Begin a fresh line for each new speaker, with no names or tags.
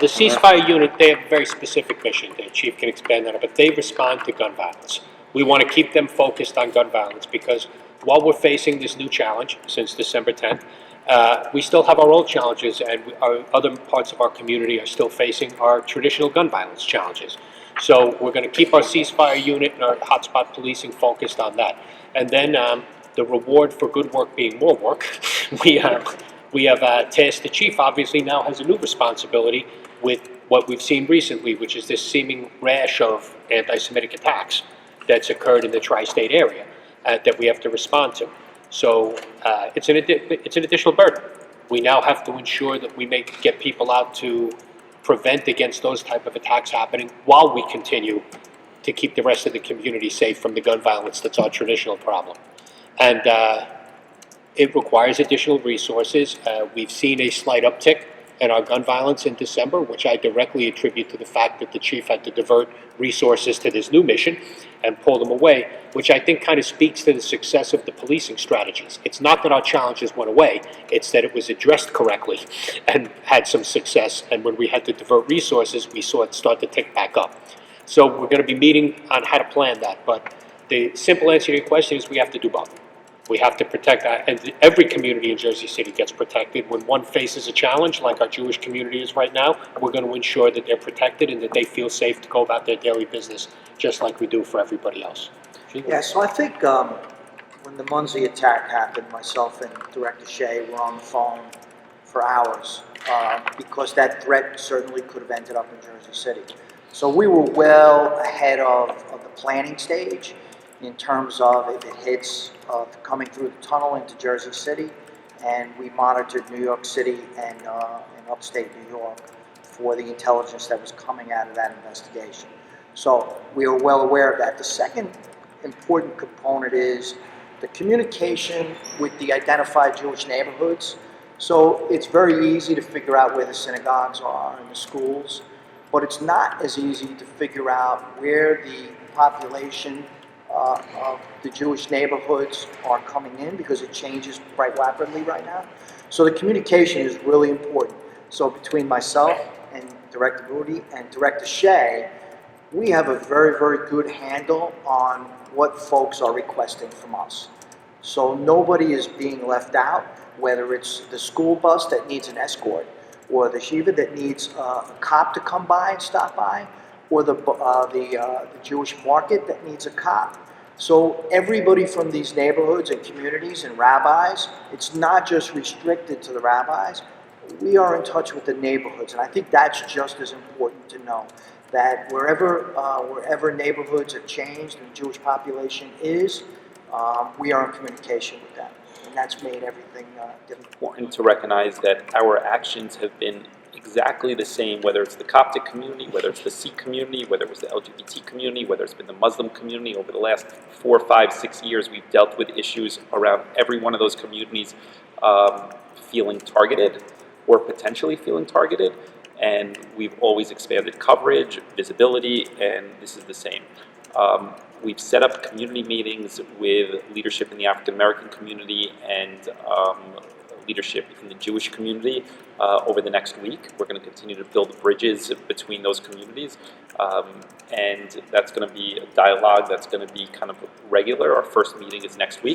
the ceasefire unit, they have a very specific mission. The chief can expand on it, but they respond to gun violence. We want to keep them focused on gun violence because while we're facing this new challenge since December 10th, we still have our old challenges, and our other parts of our community are still facing our traditional gun violence challenges. So we're going to keep our ceasefire unit and our hotspot policing focused on that. And then the reward for good work being more work, we have tasked the chief, obviously now has a new responsibility with what we've seen recently, which is this seeming rash of anti-Semitic attacks that's occurred in the tri-state area that we have to respond to. So it's an additional burden. We now have to ensure that we get people out to prevent against those type of attacks happening while we continue to keep the rest of the community safe from the gun violence that's our traditional problem. And it requires additional resources. We've seen a slight uptick in our gun violence in December, which I directly attribute to the fact that the chief had to divert resources to this new mission and pull them away, which I think kind of speaks to the success of the policing strategies. It's not that our challenges went away, it's that it was addressed correctly and had some success, and when we had to divert resources, we saw it start to tick back up. So we're going to be meeting on how to plan that, but the simple answer to your question is we have to do both. We have to protect, and every community in Jersey City gets protected. When one faces a challenge, like our Jewish community is right now, we're going to ensure that they're protected and that they feel safe to go about their daily business, just like we do for everybody else.
Yeah, so I think when the Monsey attack happened, myself and Director Shea were on the phone for hours because that threat certainly could have ended up in Jersey City. So we were well ahead of the planning stage in terms of if it hits coming through the tunnel into Jersey City, and we monitored New York City and upstate New York for the intelligence that was coming out of that investigation. So we are well aware of that. The second important component is the communication with the identified Jewish neighborhoods. So it's very easy to figure out where the synagogues are and the schools, but it's not as easy to figure out where the population of the Jewish neighborhoods are coming in, because it changes quite rapidly right now. So the communication is really important. So between myself and Director Moody and Director Shea, we have a very, very good handle on what folks are requesting from us. So nobody is being left out, whether it's the school bus that needs an escort, or the shiva that needs a cop to come by and stop by, or the Jewish market that needs a cop. So everybody from these neighborhoods and communities and rabbis, it's not just restricted to the rabbis. We are in touch with the neighborhoods, and I think that's just as important to know, that wherever neighborhoods have changed and the Jewish population is, we are in communication with them, and that's made everything different.
Important to recognize that our actions have been exactly the same, whether it's the Coptic community, whether it's the Sikh community, whether it was the LGBT community, whether it's been the Muslim community. Over the last 4, 5, 6 years, we've dealt with issues around every one of those communities feeling targeted or potentially feeling targeted, and we've always expanded coverage, visibility, and this is the same. We've set up community meetings with leadership in the African American community and leadership in the Jewish community over the next week. We're going to continue to build bridges between those communities, and that's going to be a dialogue that's going to be kind of regular. Our first meeting is next week.